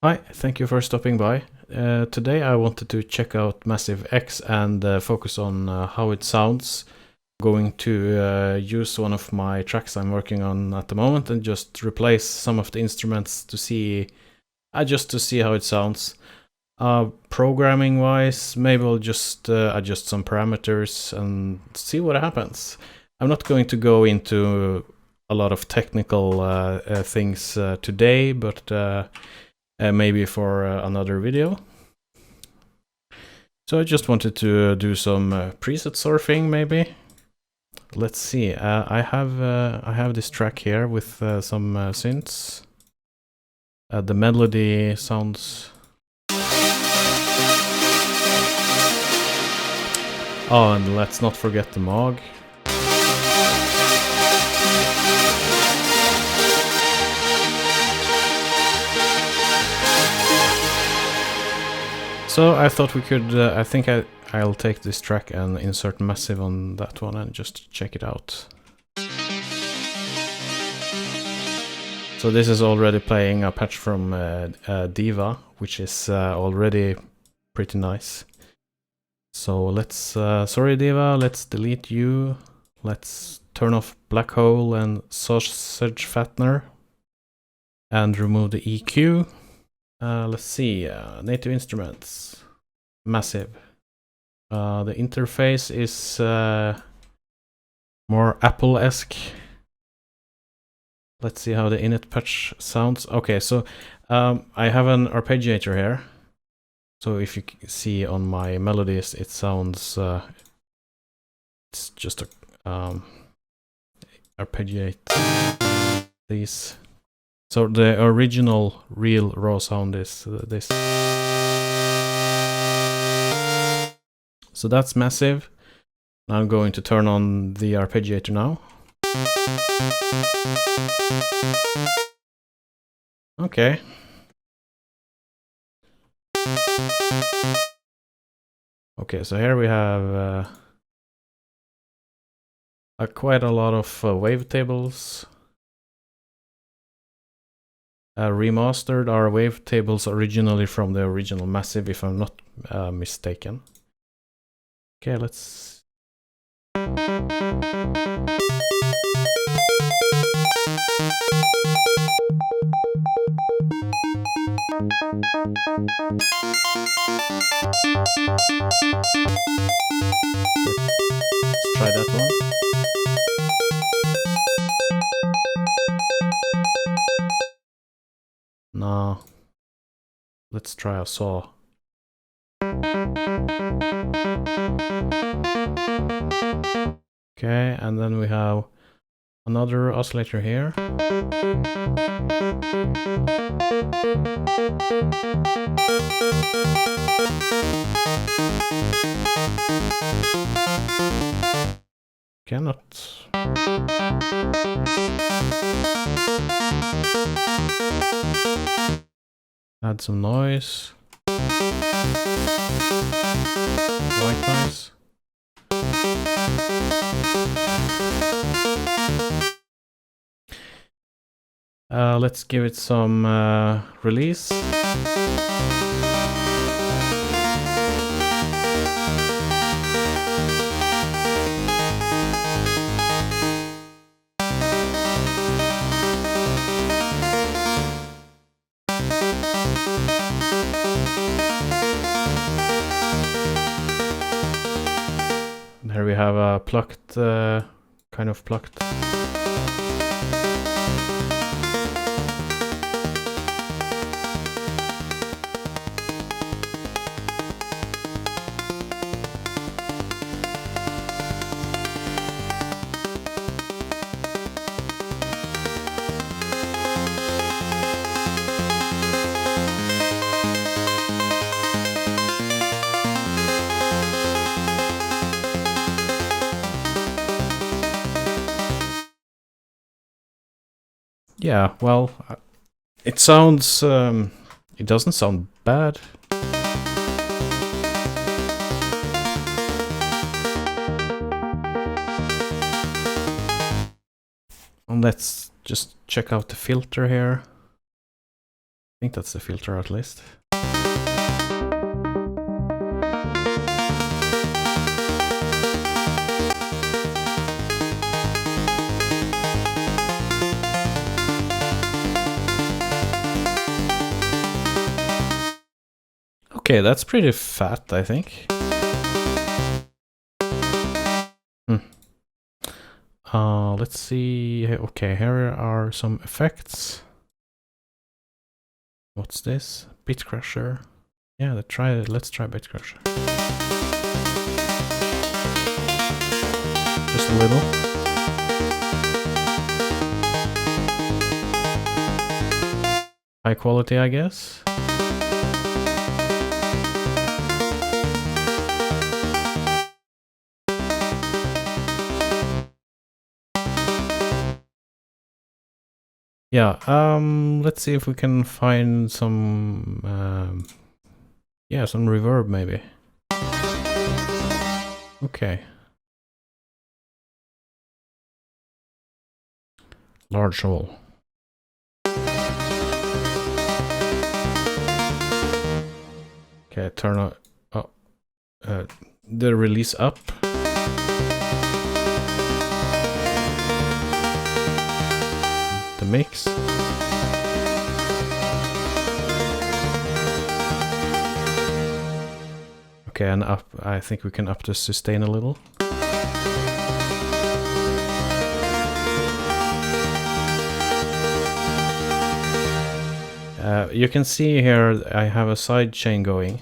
Hi, thank you for stopping by. Today I wanted to check out Massive X and focus on how it sounds. I'm going to use one of my tracks I'm working on at the moment and just replace some of the instruments to see, just to see how it sounds. Programming wise, maybe I'll just adjust some parameters and see what happens. I'm not going to go into a lot of technical things today, but maybe for another video. So I just wanted to do some preset surfing, maybe. Let's see. I have this track here with some synths. The melody sounds. Oh, and let's not forget the Moog. So I thought we could, I think I'll take this track and insert Massive on that one and just check it out. So this is already playing a patch from Diva, which is already pretty nice. So let's, sorry Diva, let's delete you. Let's turn off Black Hole and Sausage Fattener and remove the EQ. Let's see, native instruments, Massive. The interface is more Apple-esque. Let's see how the init patch sounds. Okay, so I have an arpeggiator here. So if you see on my melodies, it sounds, it's just a arpeggiate these. So the original real raw sound is this. So that's Massive. I'm going to turn on the arpeggiator now. Okay. Okay, so here we have quite a lot of wavetables. Remastered are wavetables originally from the original Massive, if I'm not mistaken. Okay, let's. Let's try that one. No. Let's try a saw. Okay, and then we have another oscillator here. Cannot. Add some noise. White noise. Let's give it some release. There we have a plucked, kind of plucked. Yeah, well, it sounds, it doesn't sound bad. And let's just check out the filter here. think that's the filter at least. Okay, that's pretty fat, I think. Let's see. Okay, here are some effects. What's this? Bit crusher. Yeah, let's try bit crusher. Just a little. High quality, I guess. Yeah, let's see if we can find some, yeah, some reverb maybe. Okay. Large hole. Okay, turn on, the release up. The mix. Okay, and up, I think we can up the sustain a little. You can see here I have a side chain going,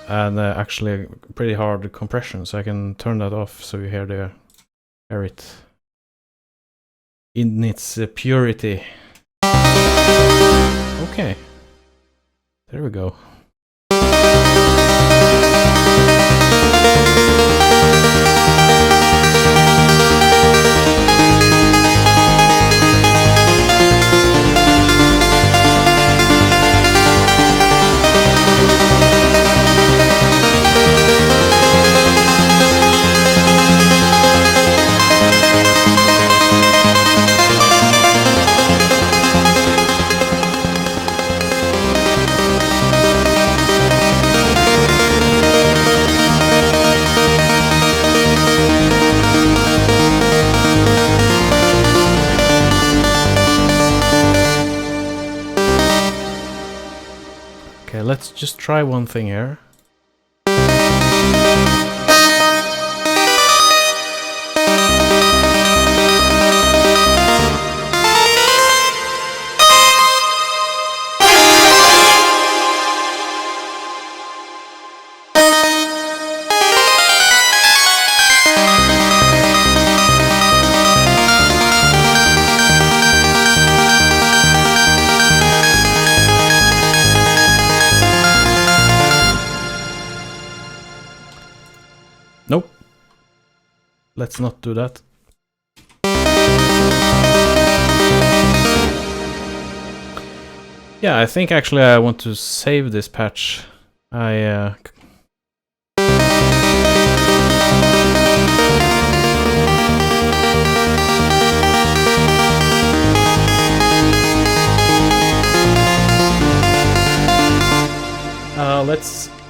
and actually pretty hard compression, so I can turn that off so you hear it in its purity. Okay, there we go. Okay, let's just try one thing here. Nope. Let's not do that. Yeah, I think actually I want to save this patch.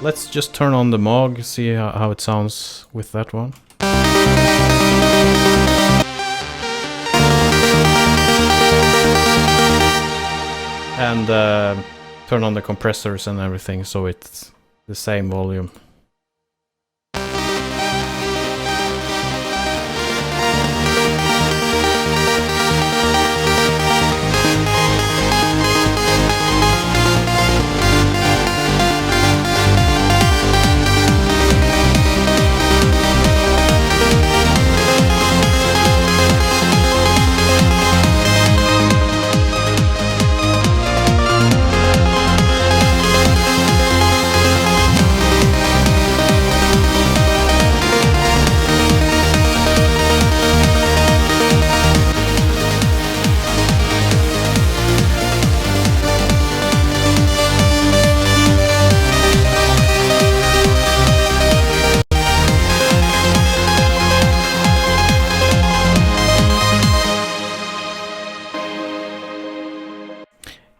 Let's just turn on the Moog, see how it sounds with that one. And turn on the compressors and everything so it's the same volume.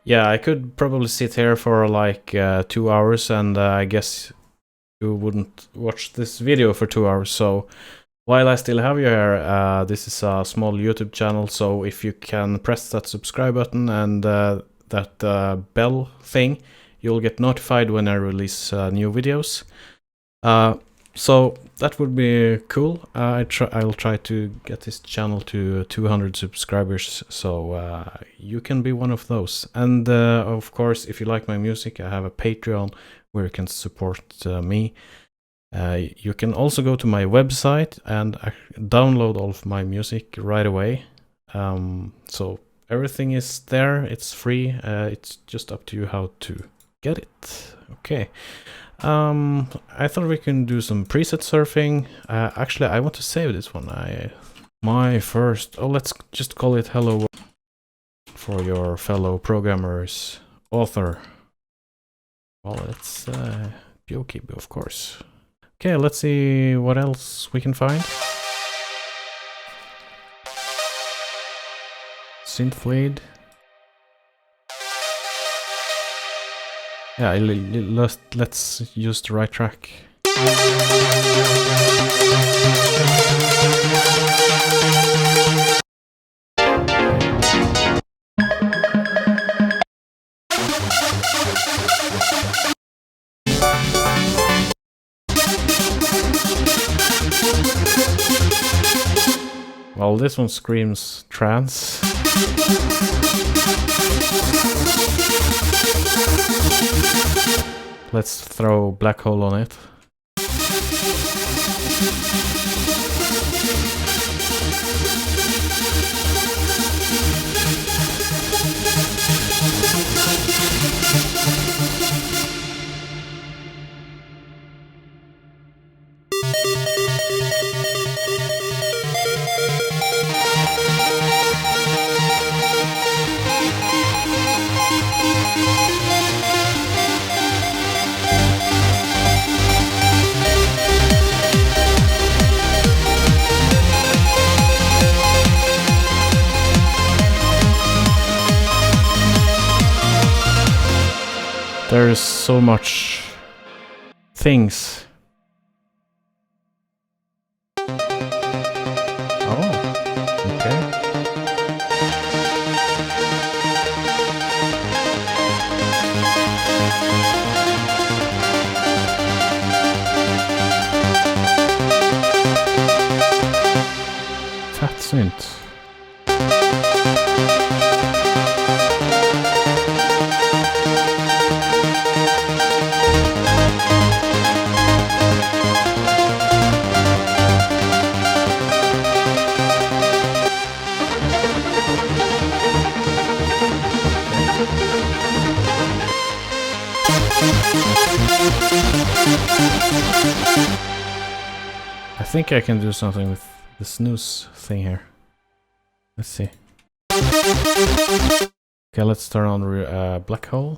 Yeah, I could probably sit here for like 2 hours, and I guess you wouldn't watch this video for 2 hours. So while I still have you here, this is a small YouTube channel, so if you can press that subscribe button and that bell thing, you'll get notified when I release new videos. So that would be cool. I'll try to get this channel to 200 subscribers, so you can be one of those. And of course, if you like my music, I have a Patreon where you can support me. You can also go to my website and download all of my music right away. So everything is there, it's free, it's just up to you how to get it. Okay. I thought we can do some preset surfing. Actually, I want to save this one. Let's just call it hello for your fellow programmers, author. Well, it's BJOKIB, of course. Okay, let's see what else we can find. Synth lead. Yeah, let's use the right track. Well, this one screams trance. Let's throw black hole on it. There's so much things. Oh, okay. Fat synth. I think I can do something with the snooze thing here. Let's see. Okay, let's turn on black hole.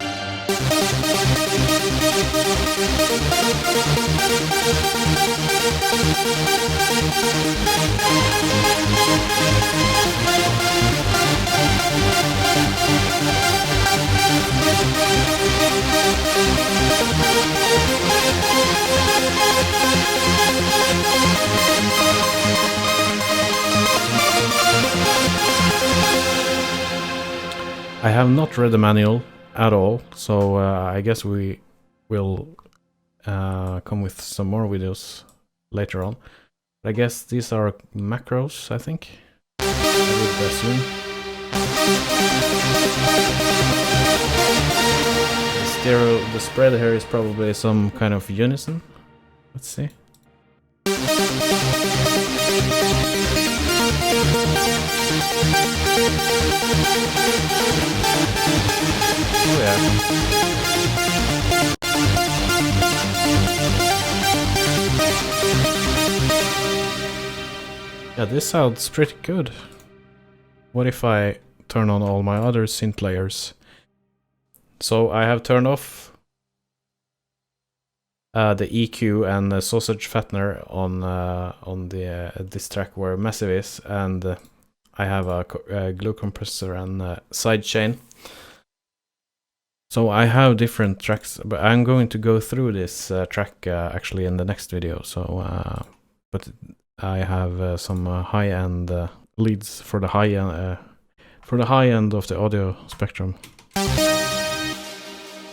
I have not read the manual at all, so I guess we will come with some more videos later on. I guess these are macros, I think. I would assume. The spread here is probably some kind of unison. Let's see. Oh yeah. Yeah, this sounds pretty good. What if I turn on all my other synth layers? So I have turned off the EQ and the sausage fattener on this track where Massive is, and I have a glue compressor and sidechain. So I have different tracks, but I'm going to go through this track actually in the next video. So, but I have some high-end leads for the high end of the audio spectrum.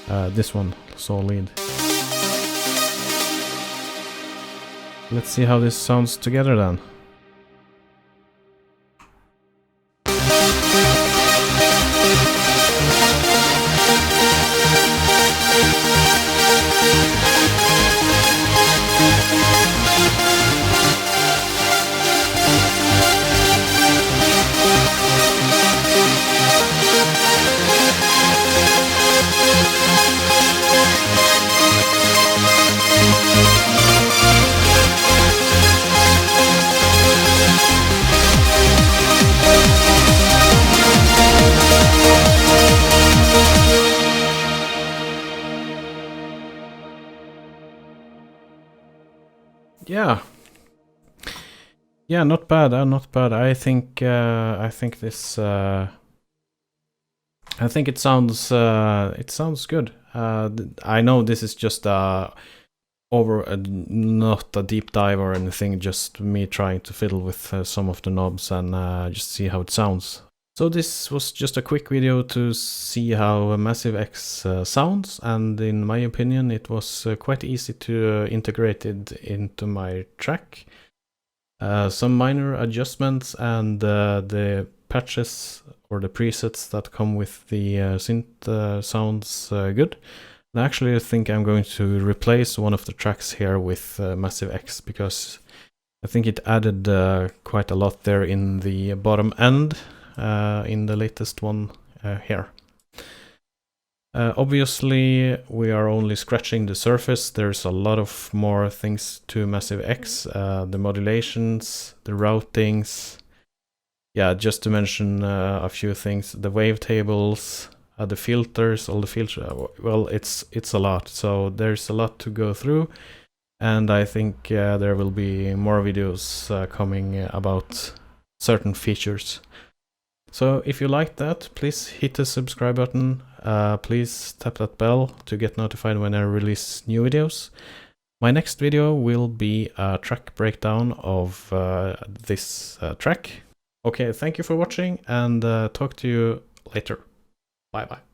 This one, saw lead. Let's see how this sounds together then. Yeah, not bad. Not bad. I think this. I think it sounds good. I know this is just not a deep dive or anything. Just me trying to fiddle with some of the knobs and just see how it sounds. So this was just a quick video to see how Massive X sounds, and in my opinion it was quite easy to integrate it into my track. Some minor adjustments and the patches or the presets that come with the synth sounds good. And I actually think I'm going to replace one of the tracks here with Massive X, because I think it added quite a lot there in the bottom end in the latest one here. Obviously, we are only scratching the surface. There's a lot of more things to Massive X, the modulations, the routings. Yeah, just to mention a few things, the wavetables, the filters, all the filters. Well, it's a lot, so there's a lot to go through, and I think there will be more videos coming about certain features. So if you like that, please hit the subscribe button. Please tap that bell to get notified when I release new videos. My next video will be a track breakdown of this track. Okay, thank you for watching, and talk to you later. Bye bye.